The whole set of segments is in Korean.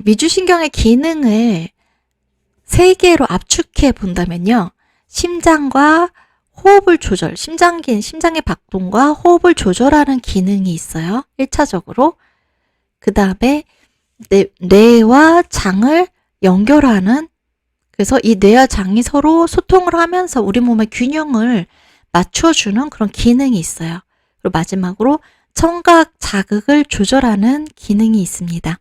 미주신경의 기능을 세 개로 압축해 본다면요. 심장과 호흡을 심장의 박동과 호흡을 조절하는 기능이 있어요. 1차적으로. 그 다음에 뇌와 장을 연결하는, 그래서 이 뇌와 장이 서로 소통을 하면서 우리 몸의 균형을 맞춰주는 그런 기능이 있어요. 그리고 마지막으로 청각 자극을 조절하는 기능이 있습니다.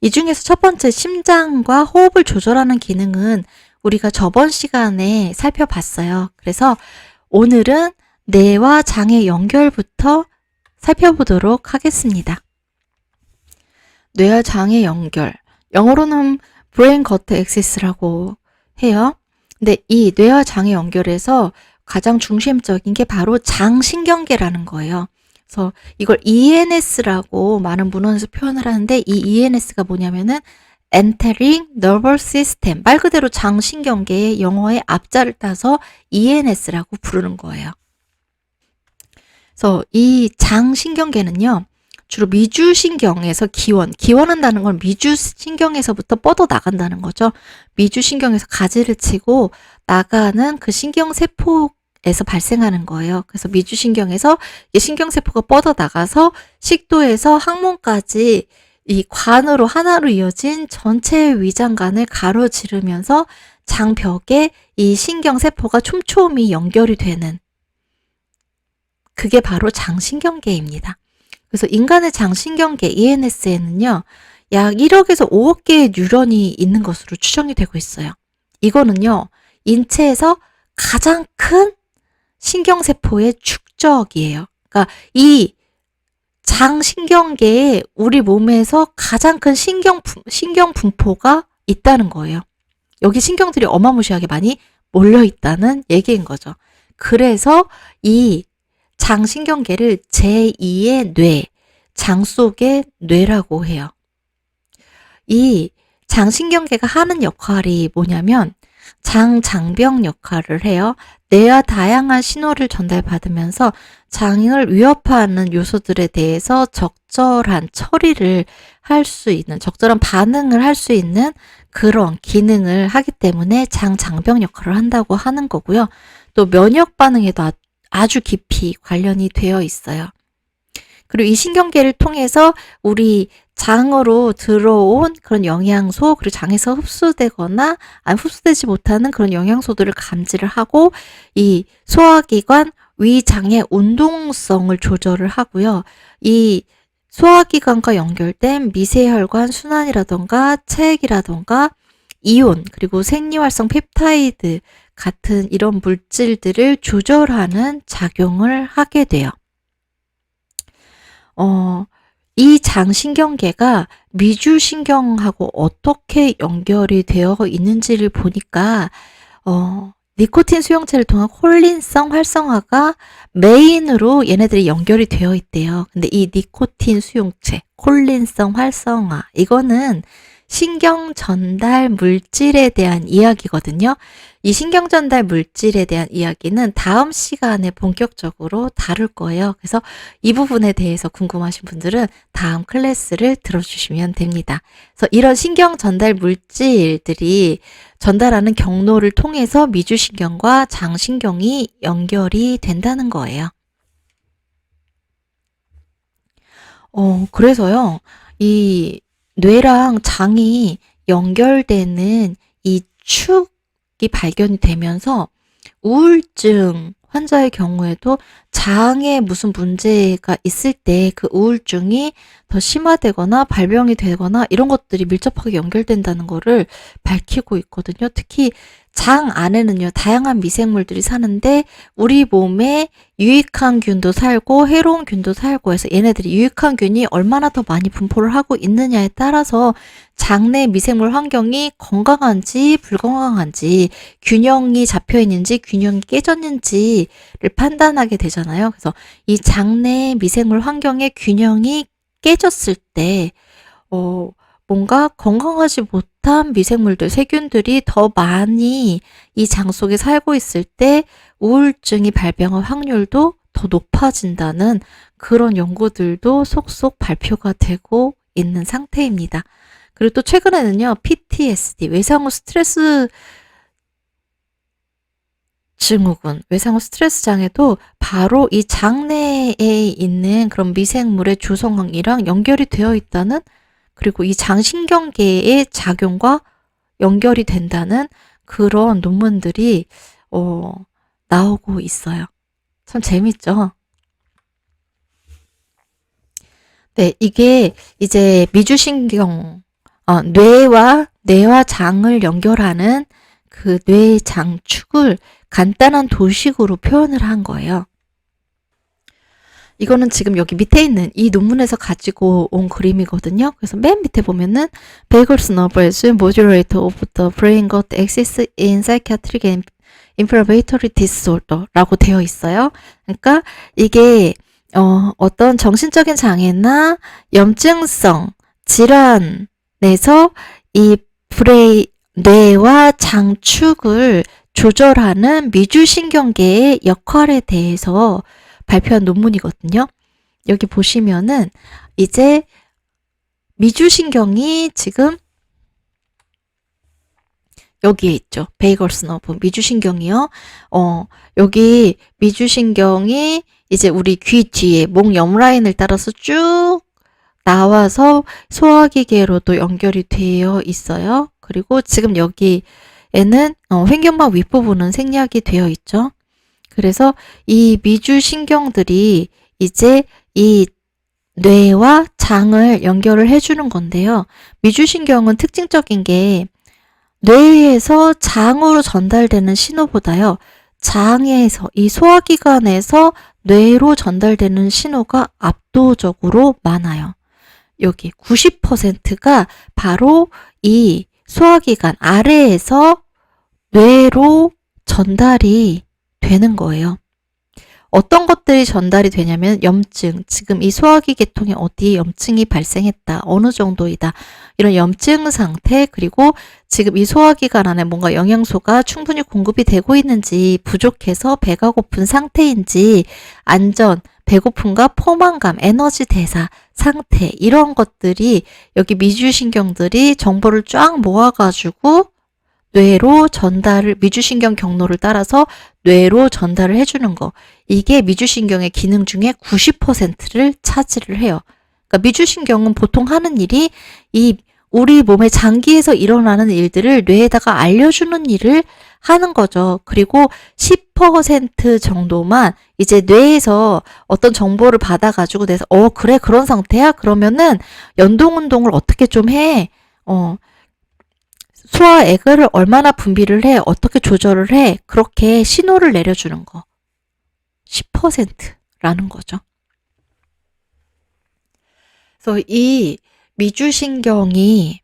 이 중에서 첫 번째 심장과 호흡을 조절하는 기능은 우리가 저번 시간에 살펴봤어요. 그래서 오늘은 뇌와 장의 연결부터 살펴보도록 하겠습니다. 뇌와 장의 연결, 영어로는 브레인 거트 액시스라고 해요. 근데 이 뇌와 장의 연결에서 가장 중심적인 게 바로 장신경계라는 거예요. 그래서 이걸 ENS라고 많은 문헌에서 표현을 하는데, 이 ENS가 뭐냐면은 Entering Nervous System, 말 그대로 장신경계의 영어의 앞자를 따서 ENS라고 부르는 거예요. 그래서 이 장신경계는요, 주로 미주신경에서 기원한다는 건 미주신경에서부터 뻗어나간다는 거죠. 미주신경에서 가지를 치고 나가는 그 신경세포에서 발생하는 거예요. 그래서 미주신경에서 이 신경세포가 뻗어나가서 식도에서 항문까지 이 관으로 하나로 이어진 전체 위장관을 가로지르면서 장벽에 이 신경세포가 촘촘히 연결이 되는, 그게 바로 장신경계입니다. 그래서 인간의 장신경계 ENS에는요, 약 1억에서 5억 개의 뉴런이 있는 것으로 추정이 되고 있어요. 이거는요, 인체에서 가장 큰 신경세포의 축적이에요. 그러니까 이 장신경계에 우리 몸에서 가장 큰 신경 분포가 있다는 거예요. 여기 신경들이 어마무시하게 많이 몰려 있다는 얘기인 거죠. 그래서 이 장신경계를 제2의 뇌, 장 속의 뇌라고 해요. 이 장신경계가 하는 역할이 뭐냐면 장병 역할을 해요. 뇌와 다양한 신호를 전달받으면서 장을 위협하는 요소들에 대해서 적절한 처리를 할 수 있는, 적절한 반응을 할 수 있는 그런 기능을 하기 때문에 장병 역할을 한다고 하는 거고요. 또 면역 반응에도 아주 깊이 관련이 되어 있어요. 그리고 이 신경계를 통해서 우리 장으로 들어온 그런 영양소, 그리고 장에서 흡수되거나 흡수되지 못하는 그런 영양소들을 감지를 하고, 이 소화기관, 위장의 운동성을 조절을 하고요. 이 소화기관과 연결된 미세혈관 순환이라던가 체액이라던가 이온, 그리고 생리활성 펩타이드 같은 이런 물질들을 조절하는 작용을 하게 돼요. 이 장신경계가 미주신경하고 어떻게 연결이 되어 있는지를 보니까, 니코틴 수용체를 통한 콜린성 활성화가 메인으로 얘네들이 연결이 되어 있대요. 근데 이 니코틴 수용체, 콜린성 활성화, 이거는 신경 전달 물질에 대한 이야기거든요. 이 신경 전달 물질에 대한 이야기는 다음 시간에 본격적으로 다룰 거예요. 그래서 이 부분에 대해서 궁금하신 분들은 다음 클래스를 들어주시면 됩니다. 그래서 이런 신경 전달 물질들이 전달하는 경로를 통해서 미주신경과 장신경이 연결이 된다는 거예요. 그래서요, 이 뇌랑 장이 연결되는 이 축이 발견이 되면서 우울증 환자의 경우에도 장에 무슨 문제가 있을 때 그 우울증이 더 심화되거나 발병이 되거나 이런 것들이 밀접하게 연결된다는 거를 밝히고 있거든요. 특히 장 안에는요, 다양한 미생물들이 사는데 우리 몸에 유익한 균도 살고 해로운 균도 살고 해서 얘네들이 유익한 균이 얼마나 더 많이 분포를 하고 있느냐에 따라서 장내 미생물 환경이 건강한지 불건강한지, 균형이 잡혀 있는지 균형이 깨졌는지를 판단하게 되잖아요. 그래서 이 장내 미생물 환경의 균형이 깨졌을 때 뭔가 건강하지 못한 미생물들, 세균들이 더 많이 이 장 속에 살고 있을 때 우울증이 발병할 확률도 더 높아진다는 그런 연구들도 속속 발표가 되고 있는 상태입니다. 그리고 또 최근에는요, PTSD, 외상후 스트레스 증후군, 외상후 스트레스 장애도 바로 이 장내에 있는 그런 미생물의 조성이랑 연결이 되어 있다는, 그리고 이 장신경계의 작용과 연결이 된다는 그런 논문들이 나오고 있어요. 참 재밌죠? 네, 이게 이제 미주신경, 뇌와 장을 연결하는 그 뇌 장축을 간단한 도식으로 표현을 한 거예요. 이거는 지금 여기 밑에 있는 이 논문에서 가지고 온 그림이거든요. 그래서 맨 밑에 보면은 Vagus nerve as modulator of the brain got exists in psychiatric and inflammatory disorder라고 되어 있어요. 그러니까 이게 어떤 정신적인 장애나 염증성 질환에서 이 뇌와 장축을 조절하는 미주신경계의 역할에 대해서 발표한 논문이거든요. 여기 보시면은 이제 미주신경이 지금 여기에 있죠. 베이거스 너브 미주신경이요. 여기 미주신경이 이제 우리 귀 뒤에 목 옆 라인을 따라서 쭉 나와서 소화기계로도 연결이 되어 있어요. 그리고 지금 여기에는 횡격막 윗부분은 생략이 되어 있죠. 그래서 이 미주신경들이 이제 이 뇌와 장을 연결을 해주는 건데요. 미주신경은 특징적인 게 뇌에서 장으로 전달되는 신호보다요. 장에서, 이 소화기관에서 뇌로 전달되는 신호가 압도적으로 많아요. 여기 90%가 바로 이 소화기관 아래에서 뇌로 전달이 되는 거예요. 어떤 것들이 전달이 되냐면 염증, 지금 이 소화기 계통에 어디에 염증이 발생했다, 어느 정도이다, 이런 염증 상태, 그리고 지금 이 소화기관 안에 뭔가 영양소가 충분히 공급이 되고 있는지, 부족해서 배가 고픈 상태인지, 안전, 배고픔과 포만감, 에너지 대사 상태, 이런 것들이 여기 미주신경들이 정보를 쫙 모아가지고 뇌로 전달을, 미주신경 경로를 따라서 뇌로 전달을 해주는 거. 이게 미주신경의 기능 중에 90%를 차지를 해요. 그러니까 미주신경은 보통 하는 일이 이 우리 몸의 장기에서 일어나는 일들을 뇌에다가 알려주는 일을 하는 거죠. 그리고 10% 정도만 이제 뇌에서 어떤 정보를 받아가지고 내서 그래 그런 상태야? 그러면은 연동 운동을 어떻게 좀 해. 소화액을 얼마나 분비를 해, 어떻게 조절을 해, 그렇게 신호를 내려주는 거. 10%라는 거죠. 그래서 이 미주신경이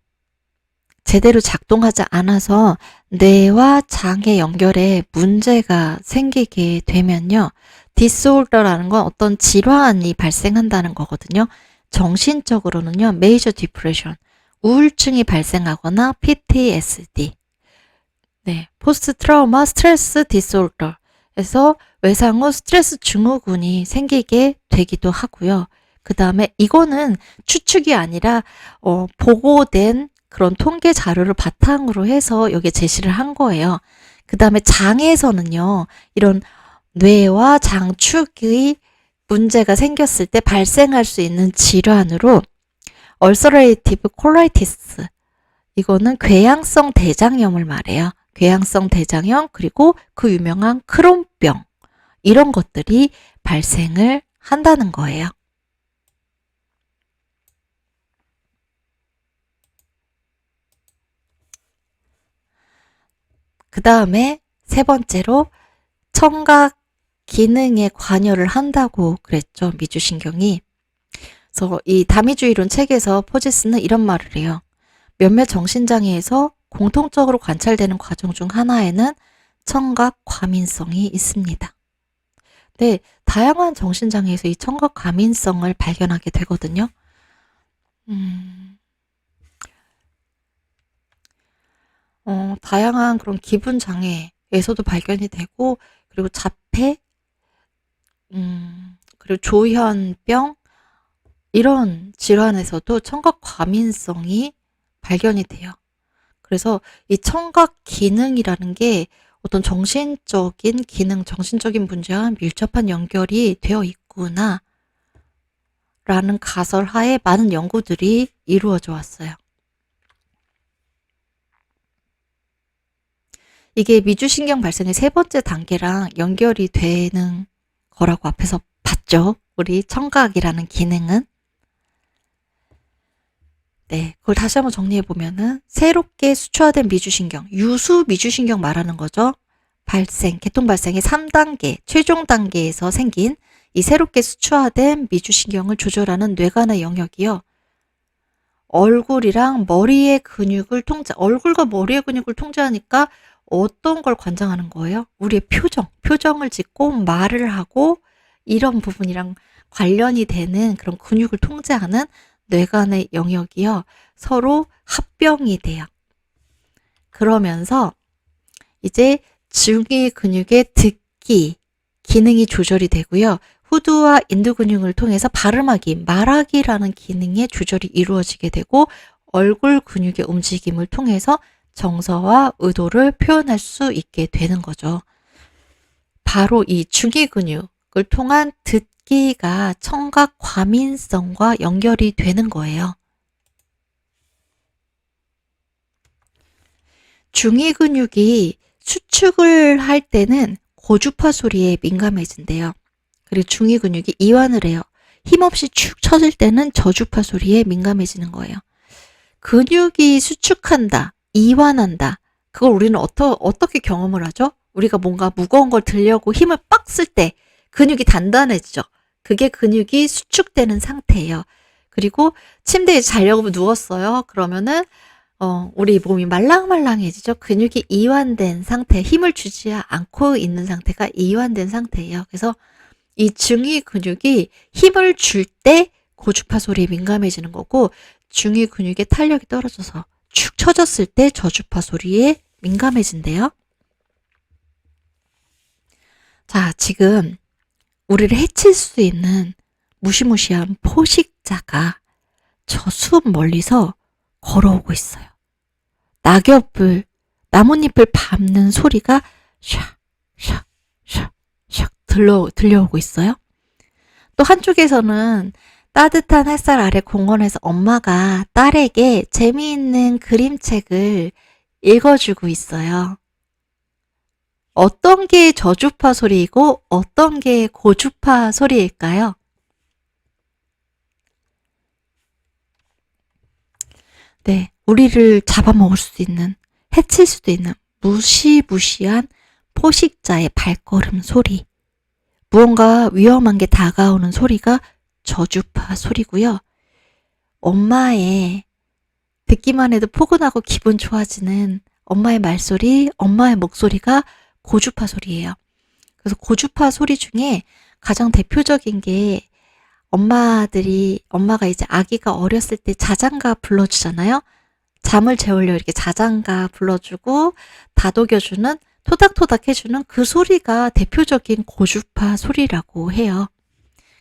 제대로 작동하지 않아서 뇌와 장의 연결에 문제가 생기게 되면요. 디스오더라는 건 어떤 질환이 발생한다는 거거든요. 정신적으로는요. 메이저 디프레션, 우울증이 발생하거나 PTSD, 네, 포스트 트라우마 스트레스 디스오더, 에서 외상후 스트레스 증후군이 생기게 되기도 하고요. 그 다음에 이거는 추측이 아니라 보고된 그런 통계 자료를 바탕으로 해서 여기에 제시를 한 거예요. 그 다음에 장에서는요, 이런 뇌와 장축의 문제가 생겼을 때 발생할 수 있는 질환으로 ulcerative colitis, 이거는 궤양성 대장염을 말해요. 궤양성 대장염, 그리고 그 유명한 크론병, 이런 것들이 발생을 한다는 거예요. 그 다음에 세 번째로 청각 기능에 관여를 한다고 그랬죠. 미주신경이. 그래서 이 다미주의론 책에서 포지스는 이런 말을 해요. 몇몇 정신장애에서 공통적으로 관찰되는 과정 중 하나에는 청각 과민성이 있습니다. 네, 다양한 정신장애에서 이 청각 과민성을 발견하게 되거든요. 다양한 그런 기분 장애에서도 발견이 되고, 그리고 자폐, 그리고 조현병, 이런 질환에서도 청각 과민성이 발견이 돼요. 그래서 이 청각 기능이라는 게 어떤 정신적인 기능, 정신적인 문제와 밀접한 연결이 되어 있구나 라는 가설하에 많은 연구들이 이루어져 왔어요. 이게 미주신경 발생의 세 번째 단계랑 연결이 되는 거라고 앞에서 봤죠. 우리 청각이라는 기능은. 네, 그걸 다시 한번 정리해보면은 새롭게 수초화된 미주신경, 유수 미주신경 말하는 거죠. 개통 발생의 3단계, 최종 단계에서 생긴 이 새롭게 수초화된 미주신경을 조절하는 뇌관의 영역이요. 얼굴과 머리의 근육을 통제하니까 어떤 걸 관장하는 거예요? 우리의 표정을 짓고 말을 하고 이런 부분이랑 관련이 되는 그런 근육을 통제하는 뇌관의 영역이요. 서로 합병이 돼요. 그러면서 이제 중위 근육의 듣기 기능이 조절이 되고요. 후두와 인두 근육을 통해서 말하기라는 기능의 조절이 이루어지게 되고 얼굴 근육의 움직임을 통해서 정서와 의도를 표현할 수 있게 되는 거죠. 바로 이 중위 근육을 통한 듣기가 청각 과민성과 연결이 되는 거예요. 중위 근육이 수축을 할 때는 고주파 소리에 민감해진대요. 그리고 중위 근육이 이완을 해요. 힘없이 축 처질 때는 저주파 소리에 민감해지는 거예요. 근육이 수축한다, 이완한다. 그걸 우리는 어떻게 경험을 하죠? 우리가 뭔가 무거운 걸 들려고 힘을 빡 쓸 때 근육이 단단해지죠. 그게 근육이 수축되는 상태예요. 그리고 침대에 자려고 누웠어요. 그러면은 우리 몸이 말랑말랑해지죠. 근육이 이완된 상태, 힘을 주지 않고 있는 상태가 이완된 상태예요. 그래서 이 중위 근육이 힘을 줄 때 고주파 소리에 민감해지는 거고 중위 근육의 탄력이 떨어져서 축 처졌을 때 저주파 소리에 민감해진대요. 자, 지금 우리를 해칠 수 있는 무시무시한 포식자가 저 숲 멀리서 걸어오고 있어요. 나뭇잎을 밟는 소리가 샥샥샥 들려오고 있어요. 또 한쪽에서는 따뜻한 햇살 아래 공원에서 엄마가 딸에게 재미있는 그림책을 읽어주고 있어요. 어떤 게 저주파 소리이고 어떤 게 고주파 소리일까요? 네, 우리를 잡아먹을 수도 있는, 해칠 수도 있는 무시무시한 포식자의 발걸음 소리. 무언가 위험한 게 다가오는 소리가 저주파 소리고요. 엄마의 듣기만 해도 포근하고 기분 좋아지는 엄마의 말소리, 엄마의 목소리가 고주파 소리예요. 그래서 고주파 소리 중에 가장 대표적인 게 엄마가 이제 아기가 어렸을 때 자장가 불러주잖아요. 잠을 재우려 이렇게 자장가 불러주고 다독여주는 토닥토닥 해주는 그 소리가 대표적인 고주파 소리라고 해요.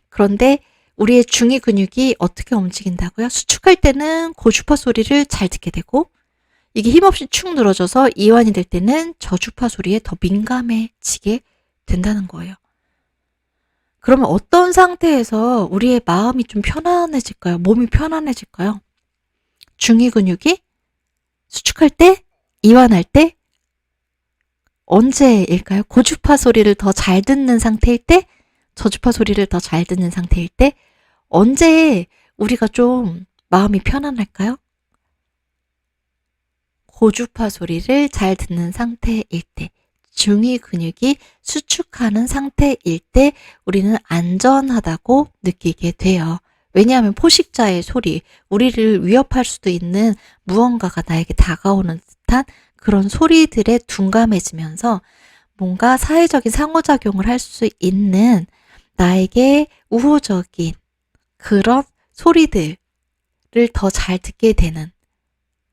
그런데 우리의 중위 근육이 어떻게 움직인다고요? 수축할 때는 고주파 소리를 잘 듣게 되고 이게 힘없이 축 늘어져서 이완이 될 때는 저주파 소리에 더 민감해지게 된다는 거예요. 그러면 어떤 상태에서 우리의 마음이 좀 편안해질까요? 몸이 편안해질까요? 중위 근육이 수축할 때, 이완할 때, 언제일까요? 고주파 소리를 더 잘 듣는 상태일 때, 저주파 소리를 더 잘 듣는 상태일 때, 언제 우리가 좀 마음이 편안할까요? 고주파 소리를 잘 듣는 상태일 때, 중위 근육이 수축하는 상태일 때 우리는 안전하다고 느끼게 돼요. 왜냐하면 포식자의 소리, 우리를 위협할 수도 있는 무언가가 나에게 다가오는 듯한 그런 소리들에 둔감해지면서 뭔가 사회적인 상호작용을 할 수 있는 나에게 우호적인 그런 소리들을 더 잘 듣게 되는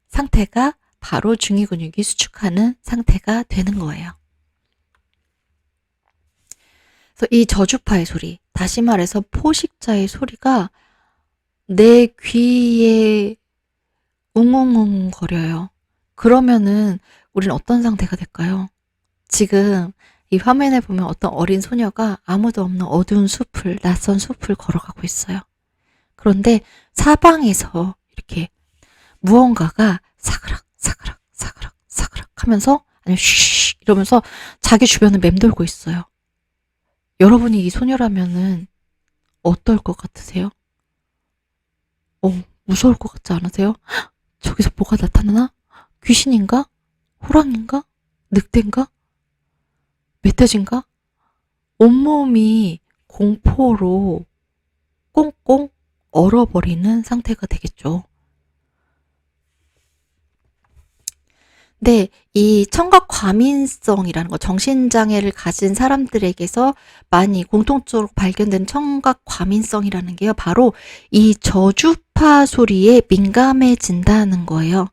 상태가 바로 중위 근육이 수축하는 상태가 되는 거예요. 그래서 이 저주파의 소리, 다시 말해서 포식자의 소리가 내 귀에 웅웅웅 거려요. 그러면은 우리는 어떤 상태가 될까요? 지금 이 화면에 보면 어떤 어린 소녀가 아무도 없는 어두운 숲을, 낯선 숲을 걸어가고 있어요. 그런데 사방에서 이렇게 무언가가 사그락, 사그락, 사그락, 사그락 하면서, 아니면 쉬쉬 이러면서 자기 주변을 맴돌고 있어요. 여러분이 이 소녀라면은 어떨 것 같으세요? 무서울 것 같지 않으세요? 헉, 저기서 뭐가 나타나나? 귀신인가? 호랑인가? 늑대인가? 멧돼지인가? 온몸이 공포로 꽁꽁 얼어버리는 상태가 되겠죠. 네, 이 청각 과민성이라는 거, 정신장애를 가진 사람들에게서 많이 공통적으로 발견된 청각 과민성이라는 게요, 바로 이 저주파 소리에 민감해진다는 거예요.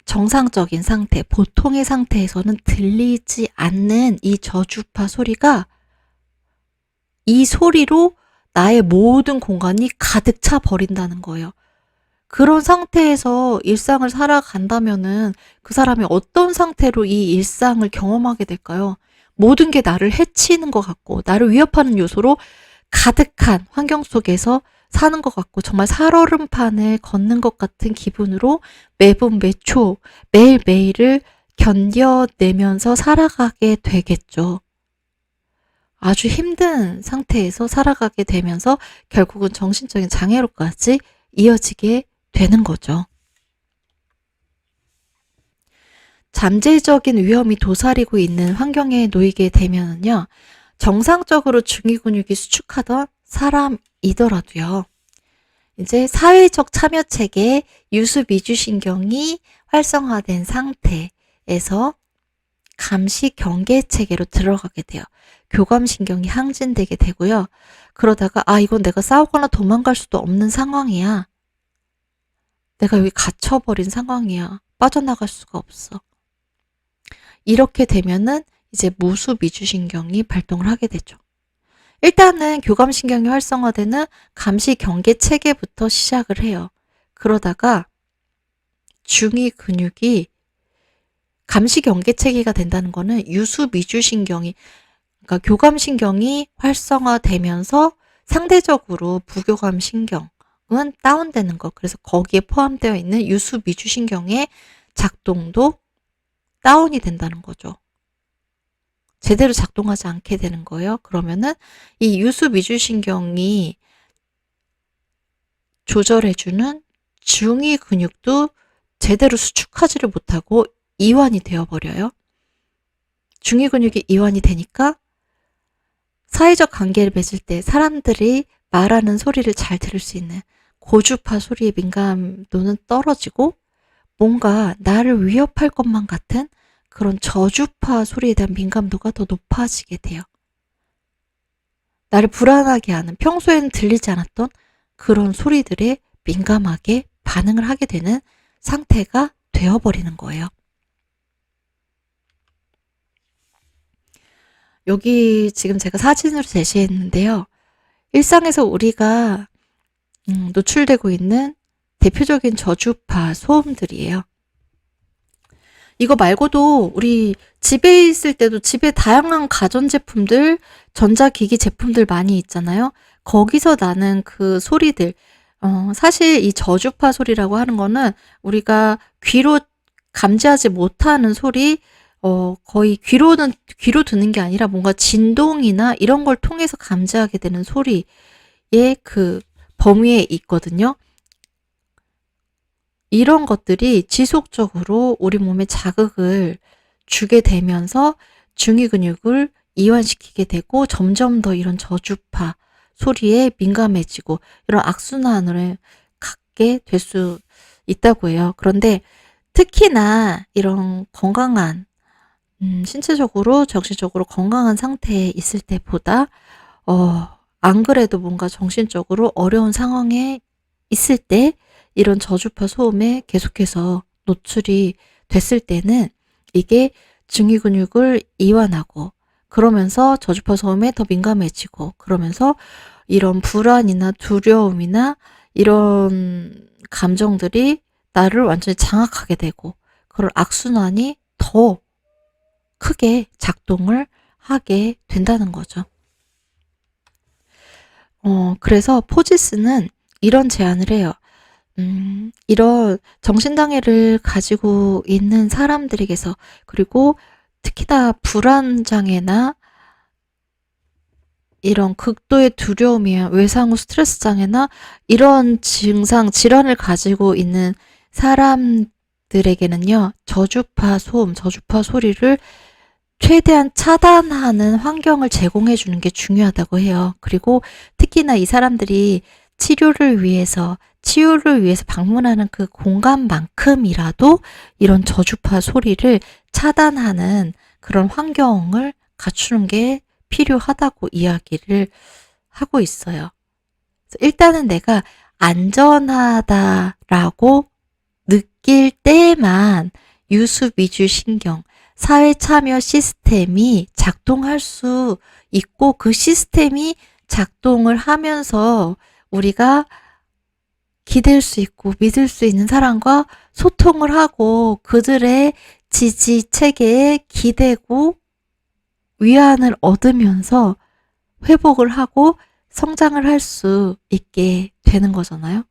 정상적인 상태, 보통의 상태에서는 들리지 않는 이 저주파 소리가 이 소리로 나의 모든 공간이 가득 차 버린다는 거예요. 그런 상태에서 일상을 살아간다면은 그 사람이 어떤 상태로 이 일상을 경험하게 될까요? 모든 게 나를 해치는 것 같고, 나를 위협하는 요소로 가득한 환경 속에서 사는 것 같고, 정말 살얼음판을 걷는 것 같은 기분으로 매분 매초, 매일매일을 견뎌내면서 살아가게 되겠죠. 아주 힘든 상태에서 살아가게 되면서 결국은 정신적인 장애로까지 이어지게 되는 거죠. 잠재적인 위험이 도사리고 있는 환경에 놓이게 되면요, 정상적으로 중위 근육이 수축하던 사람이더라도요, 이제 사회적 참여 체계 유수 미주 신경이 활성화된 상태에서 감시 경계 체계로 들어가게 돼요. 교감 신경이 항진되게 되고요. 그러다가 이건 내가 싸우거나 도망갈 수도 없는 상황이야. 내가 여기 갇혀버린 상황이야. 빠져나갈 수가 없어. 이렇게 되면은 이제 무수 미주신경이 발동을 하게 되죠. 일단은 교감신경이 활성화되는 감시 경계 체계부터 시작을 해요. 그러다가 중위 근육이 감시 경계 체계가 된다는 거는 유수 미주신경이, 그러니까 교감신경이 활성화되면서 상대적으로 부교감 신경은 다운되는 거. 그래서 거기에 포함되어 있는 유수 미주신경의 작동도 다운이 된다는 거죠. 제대로 작동하지 않게 되는 거예요. 그러면은 이 유수 미주신경이 조절해주는 중위 근육도 제대로 수축하지를 못하고 이완이 되어버려요. 중위 근육이 이완이 되니까 사회적 관계를 맺을 때 사람들이 말하는 소리를 잘 들을 수 있는 고주파 소리의 민감도는 떨어지고, 뭔가 나를 위협할 것만 같은 그런 저주파 소리에 대한 민감도가 더 높아지게 돼요. 나를 불안하게 하는, 평소에는 들리지 않았던 그런 소리들에 민감하게 반응을 하게 되는 상태가 되어버리는 거예요. 여기 지금 제가 사진으로 제시했는데요. 일상에서 우리가 노출되고 있는 대표적인 저주파 소음들이에요. 이거 말고도 우리 집에 있을 때도 집에 다양한 가전제품들, 전자기기 제품들 많이 있잖아요. 거기서 나는 그 소리들, 사실 이 저주파 소리라고 하는 거는 우리가 귀로 감지하지 못하는 소리, 거의 귀로 듣는 게 아니라 뭔가 진동이나 이런 걸 통해서 감지하게 되는 소리의 그 범위에 있거든요. 이런 것들이 지속적으로 우리 몸에 자극을 주게 되면서 중위 근육을 이완시키게 되고, 점점 더 이런 저주파 소리에 민감해지고 이런 악순환을 갖게 될 수 있다고 해요. 그런데 특히나 이런 건강한, 신체적으로 정신적으로 건강한 상태에 있을 때보다 안 그래도 뭔가 정신적으로 어려운 상황에 있을 때 이런 저주파 소음에 계속해서 노출이 됐을 때는 이게 중위 근육을 이완하고, 그러면서 저주파 소음에 더 민감해지고, 그러면서 이런 불안이나 두려움이나 이런 감정들이 나를 완전히 장악하게 되고 그런 악순환이 더 크게 작동을 하게 된다는 거죠. 그래서 포지스는 이런 제안을 해요. 이런 정신장애를 가지고 있는 사람들에게서, 그리고 특히나 불안장애나 이런 극도의 두려움이야, 외상후 스트레스 장애나 이런 증상, 질환을 가지고 있는 사람들에게는요, 저주파 소음, 저주파 소리를 최대한 차단하는 환경을 제공해 주는 게 중요하다고 해요. 그리고 특히나 이 사람들이 치료를 위해서 방문하는 그 공간만큼이라도 이런 저주파 소리를 차단하는 그런 환경을 갖추는 게 필요하다고 이야기를 하고 있어요. 일단은 내가 안전하다라고 느낄 때만 유수 미주 신경, 사회 참여 시스템이 작동할 수 있고, 그 시스템이 작동을 하면서 우리가 기댈 수 있고 믿을 수 있는 사람과 소통을 하고 그들의 지지 체계에 기대고 위안을 얻으면서 회복을 하고 성장을 할 수 있게 되는 거잖아요.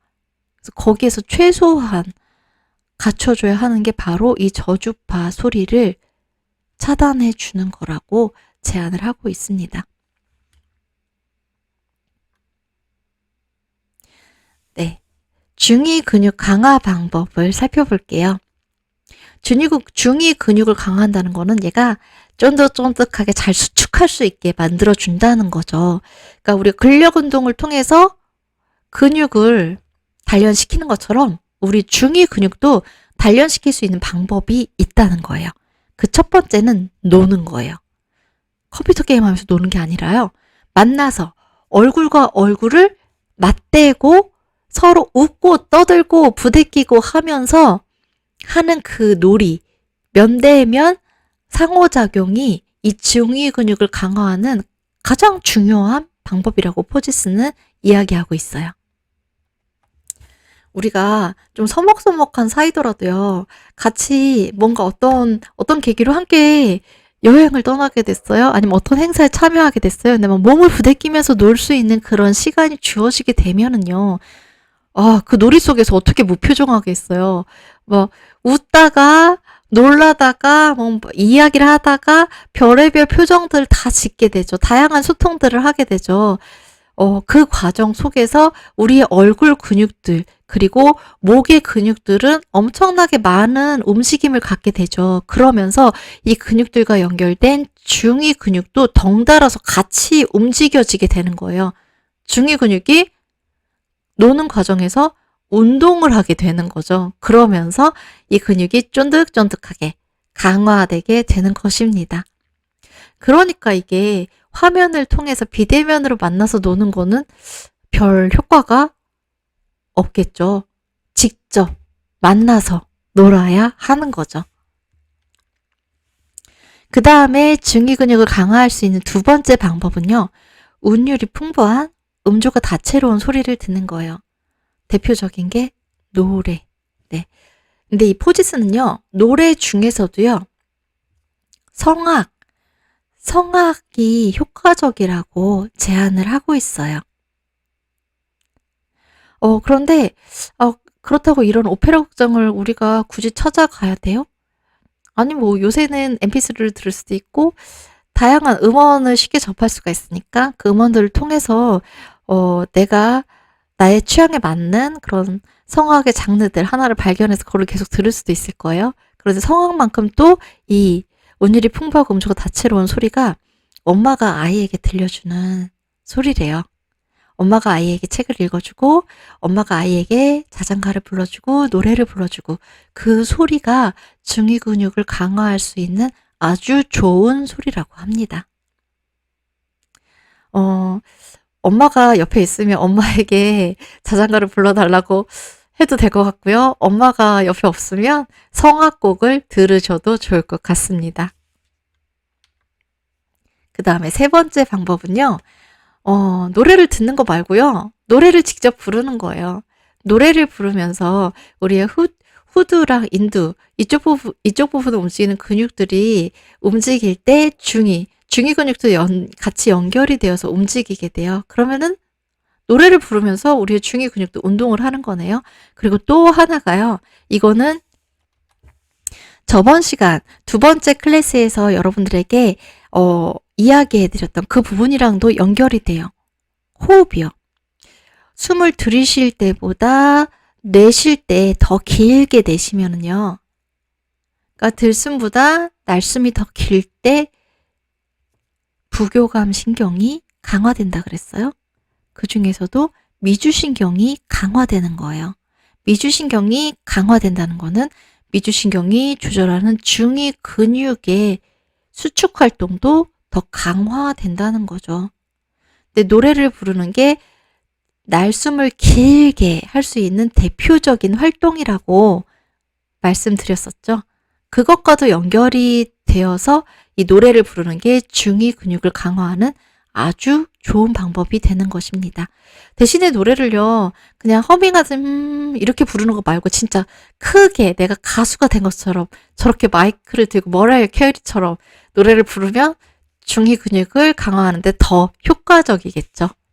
그래서 거기에서 최소한 갖춰줘야 하는 게 바로 이 저주파 소리를 차단해 주는 거라고 제안을 하고 있습니다. 네. 중위 근육 강화 방법을 살펴볼게요. 중위 근육을 강화한다는 거는 얘가 쫀득쫀득하게 잘 수축할 수 있게 만들어준다는 거죠. 그러니까 우리 근력 운동을 통해서 근육을 단련시키는 것처럼 우리 중위 근육도 단련시킬 수 있는 방법이 있다는 거예요. 그 첫 번째는 노는 거예요. 컴퓨터 게임 하면서 노는 게 아니라요. 만나서 얼굴과 얼굴을 맞대고 서로 웃고 떠들고 부대끼고 하면서 하는 그 놀이, 면대면 상호작용이 이 중위 근육을 강화하는 가장 중요한 방법이라고 포지스는 이야기하고 있어요. 우리가 좀 서먹서먹한 사이더라도요, 같이 뭔가 어떤 계기로 함께 여행을 떠나게 됐어요? 아니면 어떤 행사에 참여하게 됐어요? 근데 막 몸을 부대끼면서 놀 수 있는 그런 시간이 주어지게 되면은요, 그 놀이 속에서 어떻게 무표정하게 있어요? 뭐, 웃다가, 놀라다가, 뭐, 이야기를 하다가, 별의별 표정들을 다 짓게 되죠. 다양한 소통들을 하게 되죠. 그 과정 속에서 우리의 얼굴 근육들, 그리고 목의 근육들은 엄청나게 많은 움직임을 갖게 되죠. 그러면서 이 근육들과 연결된 중위 근육도 덩달아서 같이 움직여지게 되는 거예요. 중위 근육이 노는 과정에서 운동을 하게 되는 거죠. 그러면서 이 근육이 쫀득쫀득하게 강화되게 되는 것입니다. 그러니까 이게 화면을 통해서 비대면으로 만나서 노는 거는 별 효과가 없겠죠. 직접 만나서 놀아야 하는 거죠. 그 다음에 중위 근육을 강화할 수 있는 두 번째 방법은요, 운율이 풍부한 음조가 다채로운 소리를 듣는 거예요. 대표적인 게 노래. 네. 근데 이 포지스는요, 노래 중에서도요, 성악이 효과적이라고 제안을 하고 있어요. 그런데, 그렇다고 이런 오페라 극장을 우리가 굳이 찾아가야 돼요? 아니, 뭐, 요새는 mp3를 들을 수도 있고, 다양한 음원을 쉽게 접할 수가 있으니까, 그 음원들을 통해서, 내가 나의 취향에 맞는 그런 성악의 장르들 하나를 발견해서 그걸 계속 들을 수도 있을 거예요. 그래서 성악만큼 또 이 운율이 풍부하고 음조가 다채로운 소리가 엄마가 아이에게 들려주는 소리래요. 엄마가 아이에게 책을 읽어주고, 엄마가 아이에게 자장가를 불러주고, 노래를 불러주고, 그 소리가 중위 근육을 강화할 수 있는 아주 좋은 소리라고 합니다. 엄마가 옆에 있으면 엄마에게 자장가를 불러달라고 해도 될 것 같고요. 엄마가 옆에 없으면 성악곡을 들으셔도 좋을 것 같습니다. 그 다음에 세 번째 방법은요, 노래를 듣는 거 말고요, 노래를 직접 부르는 거예요. 노래를 부르면서 우리의 후두랑 인두 이쪽 부분을 움직이는 근육들이 움직일 때 중이 근육도 같이 연결이 되어서 움직이게 돼요. 그러면은 노래를 부르면서 우리의 중이 근육도 운동을 하는 거네요. 그리고 또 하나가요. 이거는 저번 시간 두 번째 클래스에서 여러분들에게 이야기해드렸던 그 부분이랑도 연결이 돼요. 호흡이요. 숨을 들이쉴 때보다 내쉴 때 더 길게 내쉬면은요. 그러니까 들숨보다 날숨이 더 길 때 부교감 신경이 강화된다 그랬어요. 그 중에서도 미주신경이 강화되는 거예요. 미주신경이 강화된다는 거는 미주신경이 조절하는 중위 근육의 수축 활동도 더 강화된다는 거죠. 근데 노래를 부르는 게 날숨을 길게 할 수 있는 대표적인 활동이라고 말씀드렸었죠. 그것과도 연결이 되어서 이 노래를 부르는 게 중위 근육을 강화하는 아주 좋은 방법이 되는 것입니다. 대신에 노래를요, 그냥 허밍하듯 이렇게 부르는 거 말고 진짜 크게 내가 가수가 된 것처럼 저렇게 마이크를 들고 머라이어 캐리처럼 노래를 부르면 중위 근육을 강화하는데 더 효과적이겠죠.